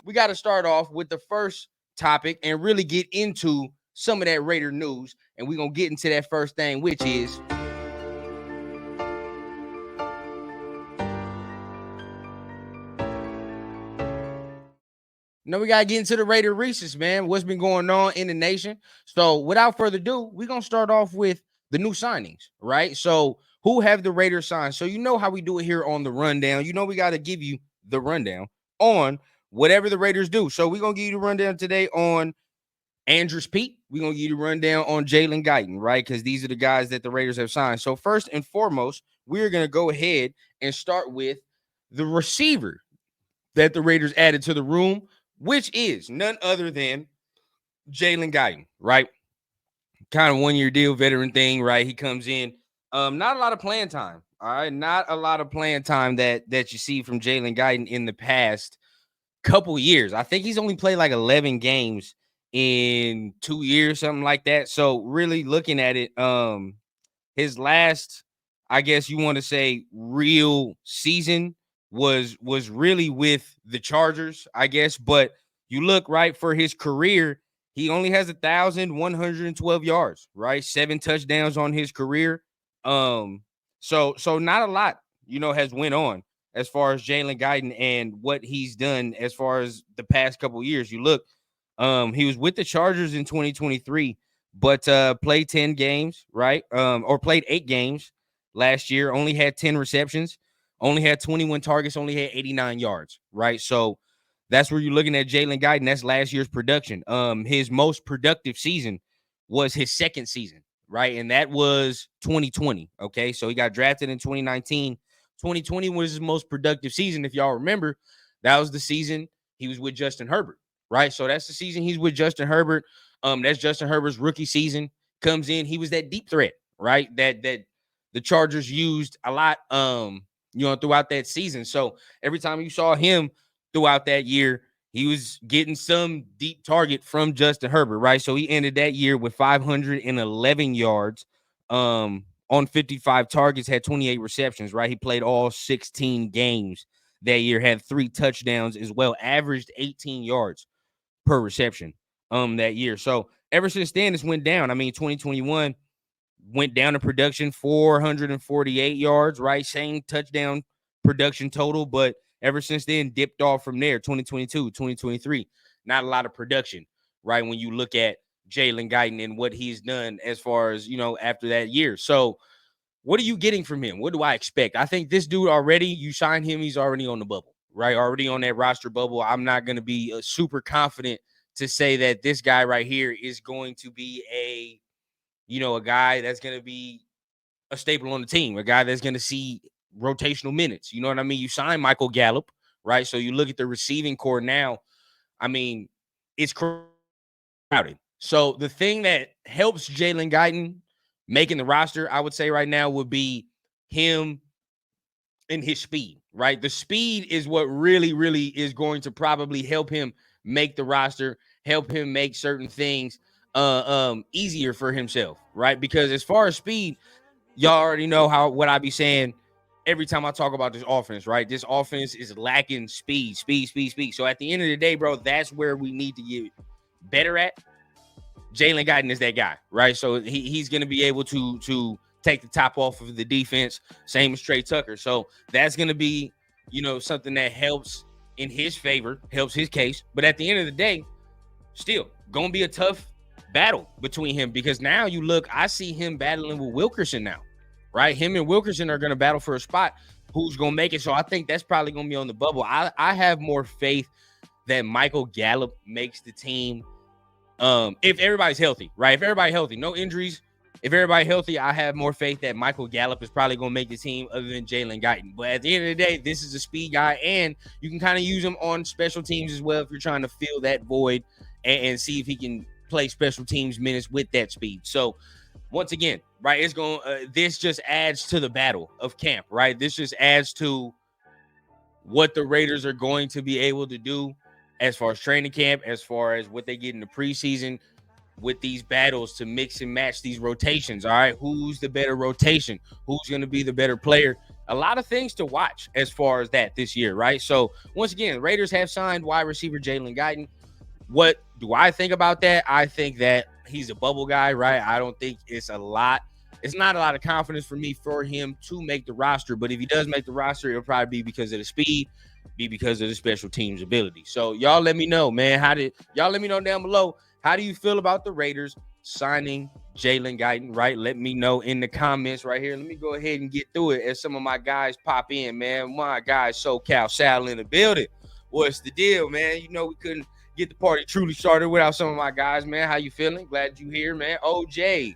we got to start off with the first topic and really get into some of that Raider news. And we're going to get into that first thing, which is we got to get into the Raider Reese's, man. What's been going on in the nation? So without further ado, we're going to start off with the new signings, right? So who have the Raiders signed? So you know how we do it here on the rundown. You know we got to give you the rundown on whatever the Raiders do. So we're going to give you the rundown today on Andrus Peat. We're going to give you the rundown on Jalen Guyton, right? Because these are the guys that the Raiders have signed. So first and foremost, we're going to go ahead and start with the receiver that the Raiders added to the room, which is none other than Jalen Guyton, right? Kind of one-year deal, veteran thing, right? He comes in. Not a lot of playing time, all right? Not a lot of playing time that you see from Jalen Guyton in the past couple years. I think he's only played like 11 games in 2 years, something like that. So really looking at it, his last, I guess you want to say, real season was really with the Chargers, I guess. But you look, right, for his career, he only has 1,112 yards, right? 7 touchdowns on his career. So not a lot, has went on as far as Jalen Guyton and what he's done as far as the past couple years. You look, he was with the Chargers in 2023, but played 10 games, right? Or played 8 games last year, only had 10 receptions, only had 21 targets, only had 89 yards, right? So that's where you're looking at Jalen Guyton. That's last year's production. His most productive season was his second season, right? And that was 2020, okay? So he got drafted in 2019. 2020 was his most productive season. If y'all remember, that was the season he was with Justin Herbert, right? So that's the season he's with Justin Herbert. That's Justin Herbert's rookie season. Comes in, he was that deep threat, right? That the Chargers used a lot, throughout that season. So every time you saw him throughout that year, he was getting some deep target from Justin Herbert, right? So he ended that year with 511 yards, on 55 targets, had 28 receptions, right? He played all 16 games that year, had 3 touchdowns as well, averaged 18 yards per reception that year. So ever since then, it's went down. I mean, 2021 went down in production, 448 yards, right? Same touchdown production total, but ever since then, dipped off from there. 2022, 2023, not a lot of production, right? When you look at Jalen Guyton and what he's done as far as, after that year. So what are you getting from him? What do I expect? I think this dude already, you signed him, he's already on the bubble, right? Already on that roster bubble. I'm not going to be super confident to say that this guy right here is going to be a guy that's going to be a staple on the team, a guy that's going to see rotational minutes. You know what I mean? You sign Michael Gallup, right? So you look at the receiving core now. I mean, it's crowded. So the thing that helps Jalen Guyton making the roster, I would say right now, would be him and his speed, right? The speed is what really, really is going to probably help him make the roster, help him make certain things easier for himself, right? Because as far as speed, y'all already know what I be saying every time I talk about this offense, right? This offense is lacking speed. So at the end of the day, bro, that's where we need to get better at. Jalen Guyton is that guy, right? So he's going to be able to take the top off of the defense, same as Trey Tucker. So that's going to be, something that helps in his favor, helps his case. But at the end of the day, still going to be a tough battle between him, because now you look, I see him battling with Wilkerson now, right? Him and Wilkerson are going to battle for a spot. Who's going to make it? So I think that's probably going to be on the bubble. I have more faith that Michael Gallup makes the team. If everybody's healthy, right? If everybody healthy, no injuries. If everybody healthy, I have more faith that Michael Gallup is probably going to make the team other than Jalen Guyton. But at the end of the day, this is a speed guy, and you can kind of use him on special teams as well if you're trying to fill that void and see if he can play special teams minutes with that speed. So once again, right, it's going this just adds to the battle of camp, right? This just adds to what the Raiders are going to be able to do as far as training camp, as far as what they get in the preseason with these battles to mix and match these rotations. All right, who's the better rotation? Who's going to be the better player a lot of things to watch as far as that this year, right? So once again, Raiders have signed wide receiver Jalen Guyton. What do I think about that? I think that he's a bubble guy, right? I don't think it's not a lot of confidence for me for him to make the roster. But if he does make the roster, it'll probably be because of the speed, be because of the special teams ability. So y'all let me know, man. Y'all let me know down below? How do you feel about the Raiders signing Jalen Guyton, right? Let me know in the comments right here. Let me go ahead and get through it as some of my guys pop in, man. My guys, SoCal Sal in the building. What's the deal, man? You know we couldn't get the party truly started without some of my guys, man. How you feeling? Glad you here, man. OJ,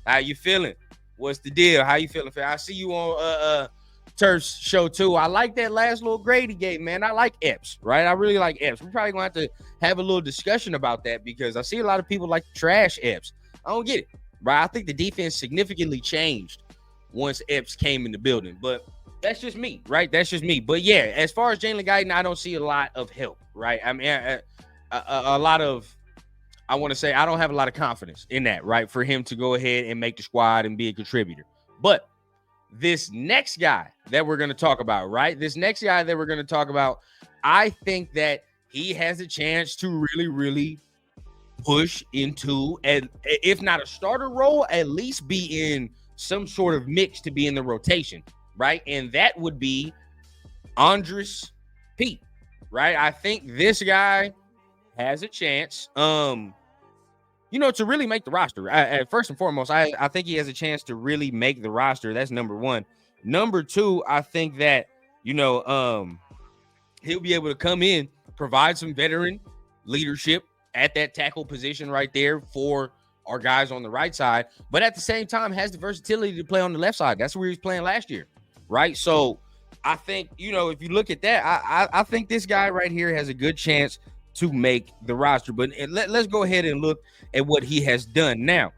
how you feeling? What's the deal? How you feeling? I see you on Turf's show too. I like that last little Grady game, man. I like Epps, right? I really like Epps. We're probably going to have to have a little discussion about that because I see a lot of people like to trash Epps. I don't get it, right? I think the defense significantly changed once Epps came in the building, but that's just me, right? That's just me. But yeah, as far as Jalen Guyton, I don't see a lot of help, right? I mean, a lot of, I want to say, I don't have a lot of confidence in that, right? For him to go ahead and make the squad and be a contributor. But this next guy that we're going to talk about, right? This next guy that we're going to talk about, I think that he has a chance to really, really push into, and if not a starter role, at least be in some sort of mix to be in the rotation, right? And that would be Andrus Peat, right? I think this guy has a chance, to really make the roster. First and foremost, I think he has a chance to really make the roster. That's number one. Number two, I think that, he'll be able to come in, provide some veteran leadership at that tackle position right there for our guys on the right side, but at the same time has the versatility to play on the left side. That's where he was playing last year, right? So I think, if you look at that, I think this guy right here has a good chance to make the roster. But let's go ahead and look at what he has done now,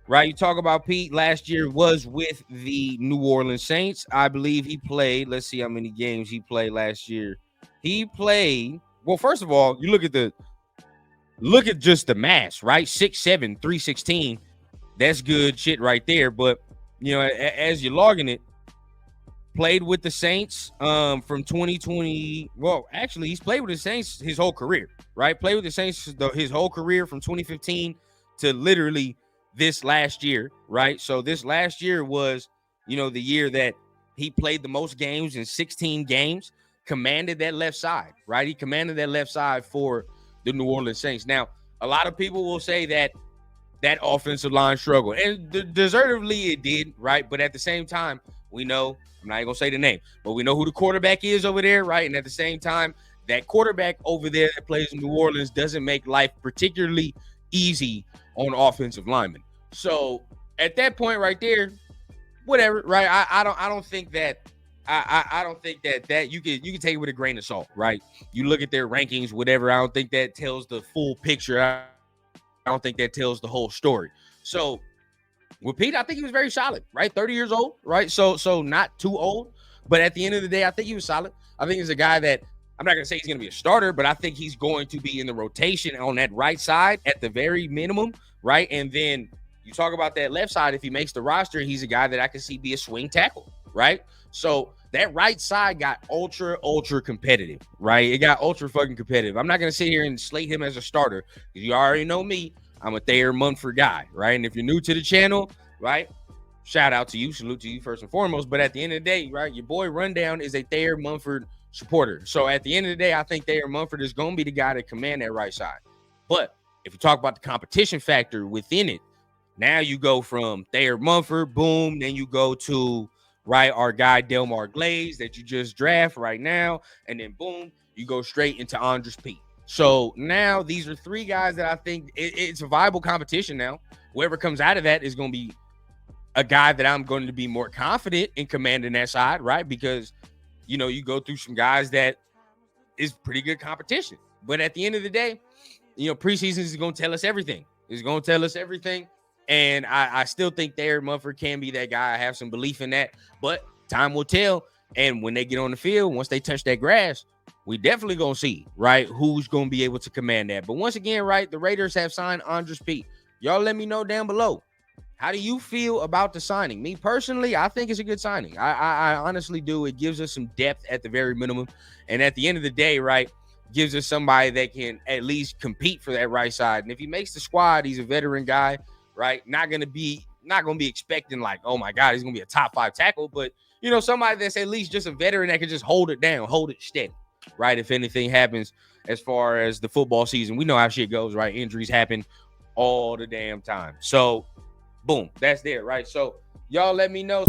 right? You talk about Pete last year was with the New Orleans Saints. I believe he played, let's see how many games he played last year. He played, well, first of all, you look at just the mass, right? 6'7", 316. That's good shit right there. But, as you're logging it, played with the Saints from 2020. Well, actually, he's played with the Saints his whole career, right? Played with the Saints his whole career from 2015 to literally this last year, right? So this last year was, the year that he played the most games in 16 games, commanded that left side, right? He commanded that left side for the New Orleans Saints. Now, a lot of people will say that offensive line struggled, and deservedly it did, right? But at the same time, we know, I'm not even gonna say the name, but we know who the quarterback is over there, right? And at the same time, that quarterback over there that plays in New Orleans doesn't make life particularly easy on offensive linemen. So at that point right there, whatever, right? I don't think that I don't think that you can take it with a grain of salt, right? You look at their rankings, whatever. I don't think that tells the full picture. I don't think that tells the whole story. So with Pete, I think he was very solid, right? 30 years old, right? So not too old, but at the end of the day, I think he was solid. I think he's a guy that, I'm not going to say he's going to be a starter, but I think he's going to be in the rotation on that right side at the very minimum, right? And then you talk about that left side. If he makes the roster, he's a guy that I can see be a swing tackle, right? So that right side got ultra competitive, right? It got ultra fucking competitive. I'm not going to sit here and slate him as a starter because you already know me. I'm a Thayer Munford guy, right? And if you're new to the channel, right, shout out to you, salute to you first and foremost. But at the end of the day, right, your boy Rundown is a Thayer Munford supporter. So at the end of the day, I think Thayer Munford is going to be the guy to command that right side. But if you talk about the competition factor within it, now you go from Thayer Munford, boom, then you go to, right, our guy Delmar Glaze that you just draft right now, and then boom, you go straight into Andrus Peat. So now these are three guys that I think it's a viable competition now. Whoever comes out of that is going to be a guy that I'm going to be more confident in commanding that side, right? Because, you go through some guys that is pretty good competition. But at the end of the day, preseason is going to tell us everything. It's going to tell us everything. And I still think Thayer Munford can be that guy. I have some belief in that. But time will tell. And when they get on the field, once they touch that grass, we definitely going to see, right, who's going to be able to command that. But once again, right, the Raiders have signed Andrus Peat. Y'all let me know down below. How do you feel about the signing? Me personally, I think it's a good signing. I honestly do. It gives us some depth at the very minimum. And at the end of the day, right, gives us somebody that can at least compete for that right side. And if he makes the squad, he's a veteran guy, right? Not gonna be expecting like, oh my God, he's gonna be a top 5 tackle, but somebody that's at least just a veteran that can just hold it down, hold it steady, right? If anything happens as far as the football season, we know how shit goes, right? Injuries happen all the damn time. So boom, that's there, right? So y'all let me know.